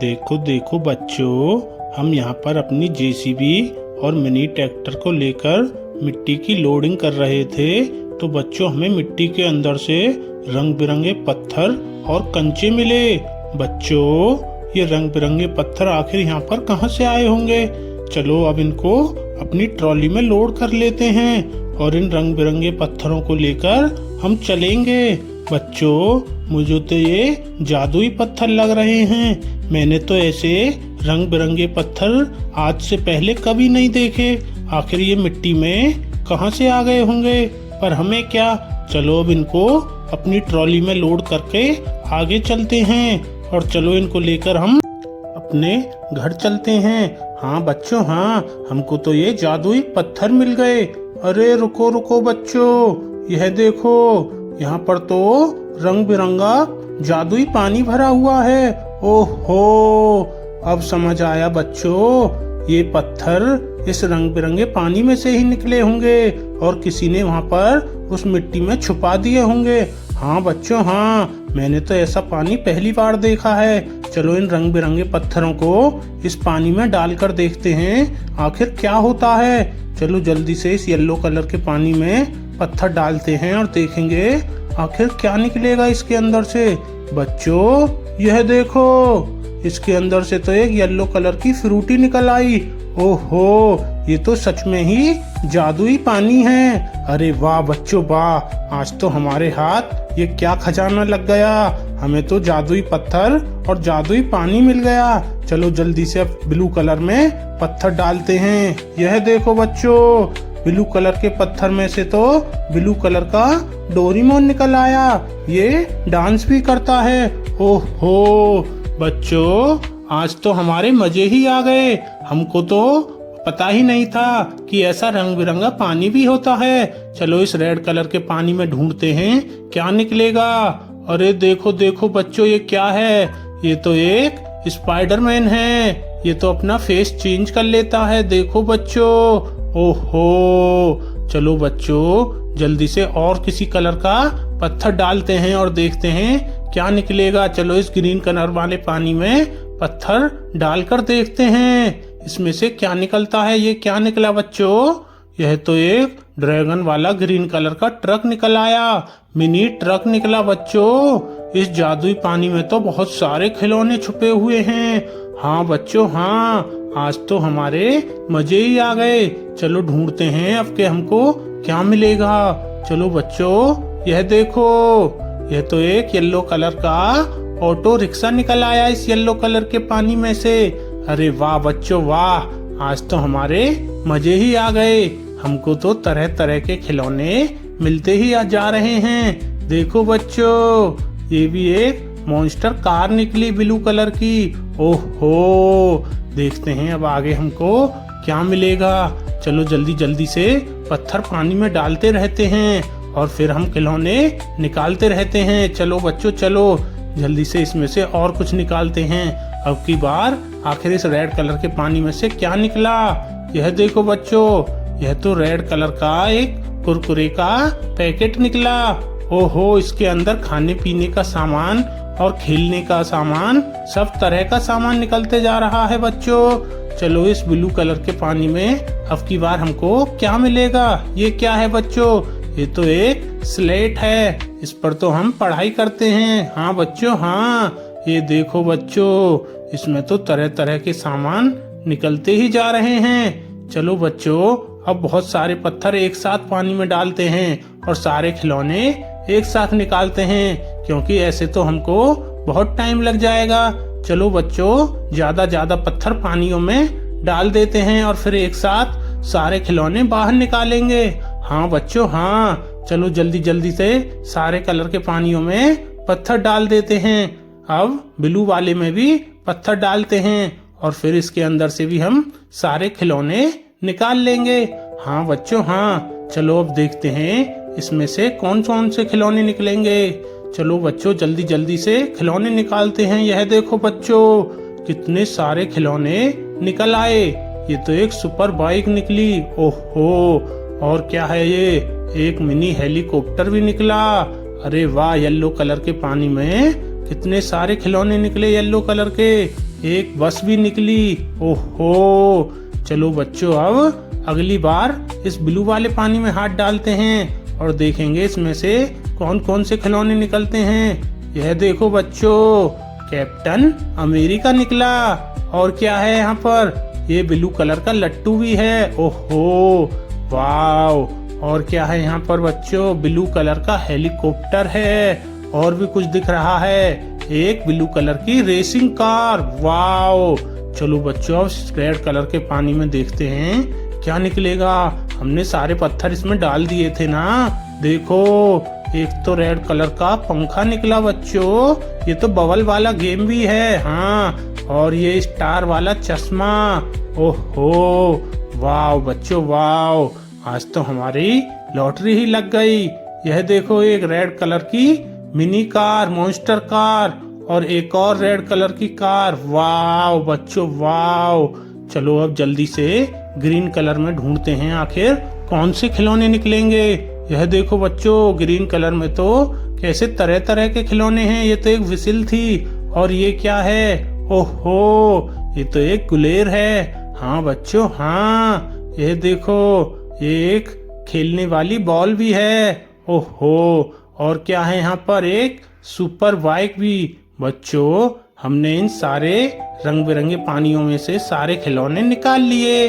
देखो देखो बच्चों, हम यहाँ पर अपनी जेसीबी और मिनी ट्रैक्टर को लेकर मिट्टी की लोडिंग कर रहे थे। तो बच्चों, हमें मिट्टी के अंदर से रंग बिरंगे पत्थर और कंचे मिले। बच्चों, ये रंग बिरंगे पत्थर आखिर यहाँ पर कहाँ से आए होंगे? चलो अब इनको अपनी ट्रॉली में लोड कर लेते हैं और इन रंग बिरंगे पत्थरों को लेकर हम चलेंगे। बच्चों, मुझे तो ये जादुई पत्थर लग रहे हैं। मैंने तो ऐसे रंग बिरंगे पत्थर आज से पहले कभी नहीं देखे। आखिर ये मिट्टी में कहाँ से आ गए होंगे? पर हमें क्या, चलो अब इनको अपनी ट्रॉली में लोड करके आगे चलते हैं और चलो इनको लेकर हम अपने घर चलते हैं। हाँ बच्चों, हाँ, हमको तो ये जादुई पत्थर मिल गए। अरे रुको रुको बच्चों, यह देखो, यहाँ पर तो रंग बिरंगा जादुई पानी भरा हुआ है। ओहो, अब समझ आया बच्चों, ये पत्थर इस रंग बिरंगे पानी में से ही निकले होंगे और किसी ने वहाँ पर उस मिट्टी में छुपा दिए होंगे। हाँ बच्चों, हाँ, मैंने तो ऐसा पानी पहली बार देखा है। चलो इन रंग बिरंगे पत्थरों को इस पानी में डालकर देखते हैं आखिर क्या होता है। चलो जल्दी से इस येलो कलर के पानी में पत्थर डालते हैं और देखेंगे आखिर क्या निकलेगा इसके अंदर से। बच्चों, यह देखो, इसके अंदर से तो एक येलो कलर की फ्रूटी निकल आई। ओहो, ये तो सच में ही जादुई पानी है। अरे वाह बच्चों वाह, आज तो हमारे हाथ ये क्या खजाना लग गया। हमें तो जादुई पत्थर और जादुई पानी मिल गया। चलो जल्दी से अब ब्लू कलर में पत्थर डालते हैं। यह देखो बच्चों, ब्लू कलर के पत्थर में से तो ब्लू कलर का डोरेमोन निकल आया। ये डांस भी करता है। ओहो बच्चों, आज तो हमारे मजे ही आ गए। हमको तो पता ही नहीं था कि ऐसा रंग बिरंगा पानी भी होता है। चलो इस रेड कलर के पानी में ढूंढते हैं क्या निकलेगा। अरे देखो देखो बच्चों, ये क्या है? ये तो एक स्पाइडरमैन है। ये तो अपना फेस चेंज कर लेता है। देखो बच्चों, ओहो, चलो बच्चों जल्दी से और किसी कलर का पत्थर डालते हैं और देखते हैं क्या निकलेगा। चलो इस ग्रीन कलर वाले पानी में पत्थर डालकर देखते हैं इसमें से क्या निकलता है। ये क्या निकला बच्चों? यह तो एक ड्रैगन वाला ग्रीन कलर का ट्रक निकल आया। मिनी ट्रक निकला बच्चों। इस जादुई पानी में तो बहुत सारे खिलौने छुपे हुए हैं। हाँ बच्चों, हाँ, आज तो हमारे मजे ही आ गए। चलो ढूंढते हैं अब के हमको क्या मिलेगा। चलो बच्चों, यह देखो, यह तो एक येलो कलर का ऑटो रिक्शा निकल आया इस येलो कलर के पानी में से। अरे वाह बच्चों वाह, आज तो हमारे मजे ही आ गए। हमको तो तरह तरह के खिलौने मिलते ही जा रहे हैं। देखो बच्चों, ये भी एक मॉन्स्टर कार निकली ब्लू कलर की। ओहो, देखते हैं अब आगे हमको क्या मिलेगा। चलो जल्दी जल्दी से पत्थर पानी में डालते रहते हैं और फिर हम खिलौने निकालते रहते हैं। चलो बच्चों, चलो जल्दी से इसमें से और कुछ निकालते हैं। अब की बार आखिर इस रेड कलर के पानी में से क्या निकला? यह देखो बच्चों, यह तो रेड कलर का एक कुरकुरे का पैकेट निकला। ओहो, इसके अंदर खाने पीने का सामान और खेलने का सामान, सब तरह का सामान निकलते जा रहा है बच्चों। चलो इस ब्लू कलर के पानी में अब की बार हमको क्या मिलेगा? ये क्या है बच्चों? ये तो एक स्लेट है। इस पर तो हम पढ़ाई करते हैं। हाँ बच्चों, हाँ, ये देखो बच्चों, इसमें तो तरह तरह के सामान निकलते ही जा रहे हैं। चलो बच्चों, अब बहुत सारे पत्थर एक साथ पानी में डालते हैं और सारे खिलौने एक साथ निकालते हैं, क्योंकि ऐसे तो हमको बहुत टाइम लग जाएगा। चलो बच्चों, ज्यादा पत्थर पानियों में डाल देते हैं और फिर एक साथ सारे खिलौने बाहर निकालेंगे। हाँ बच्चों, हाँ, चलो जल्दी जल्दी से सारे कलर के पानियों में पत्थर डाल देते हैं। अब ब्लू वाले में भी पत्थर डालते हैं और फिर इसके अंदर से भी हम सारे खिलौने निकाल लेंगे। हाँ बच्चों, हाँ, चलो अब देखते हैं इसमें से कौन कौन से खिलौने निकलेंगे। चलो बच्चों जल्दी जल्दी से खिलौने निकालते हैं। यह देखो बच्चों, कितने सारे खिलौने निकल आए। ये तो एक सुपर बाइक निकली। ओहो, और क्या है ये? एक मिनी हेलीकॉप्टर भी निकला। अरे वाह, येलो कलर के पानी में कितने सारे खिलौने निकले येलो कलर के। एक बस भी निकली। ओहो, चलो बच्चों अब अगली बार इस ब्लू वाले पानी में हाथ डालते हैं और देखेंगे इसमें से कौन कौन से खिलौने निकलते हैं। यह देखो बच्चों, कैप्टन अमेरिका निकला। और क्या है यहाँ पर, ये ब्लू कलर का लट्टू भी है। ओहो वाव। और क्या है यहाँ पर बच्चों, ब्लू कलर का हेलीकॉप्टर है। और भी कुछ दिख रहा है, एक ब्लू कलर की रेसिंग कार। वाव। चलो बच्चों रेड कलर के पानी में देखते हैं क्या निकलेगा। हमने सारे पत्थर इसमें डाल दिए थे ना। देखो एक तो रेड कलर का पंखा निकला बच्चों, ये तो बबल वाला गेम भी है। हाँ, और ये स्टार वाला चश्मा। ओहो वाव बच्चों वाव, आज तो हमारी लॉटरी ही लग गई। यह देखो एक रेड कलर की मिनी कार, मॉन्स्टर कार, और एक और रेड कलर की कार। वाव बच्चों वाव। चलो अब जल्दी से ग्रीन कलर में ढूंढते हैं आखिर कौन से खिलौने निकलेंगे। यह देखो बच्चों ग्रीन कलर में तो कैसे तरह तरह के खिलौने हैं। ये तो एक विसिल थी, और ये क्या है, ओहो ये तो एक गुलेर है। हाँ बच्चों हाँ, ये देखो ये एक खेलने वाली बॉल भी है। ओहो, और क्या है यहाँ पर, एक सुपर बाइक भी। बच्चों हमने इन सारे रंग बिरंगे पानियों में से सारे खिलौने निकाल लिए।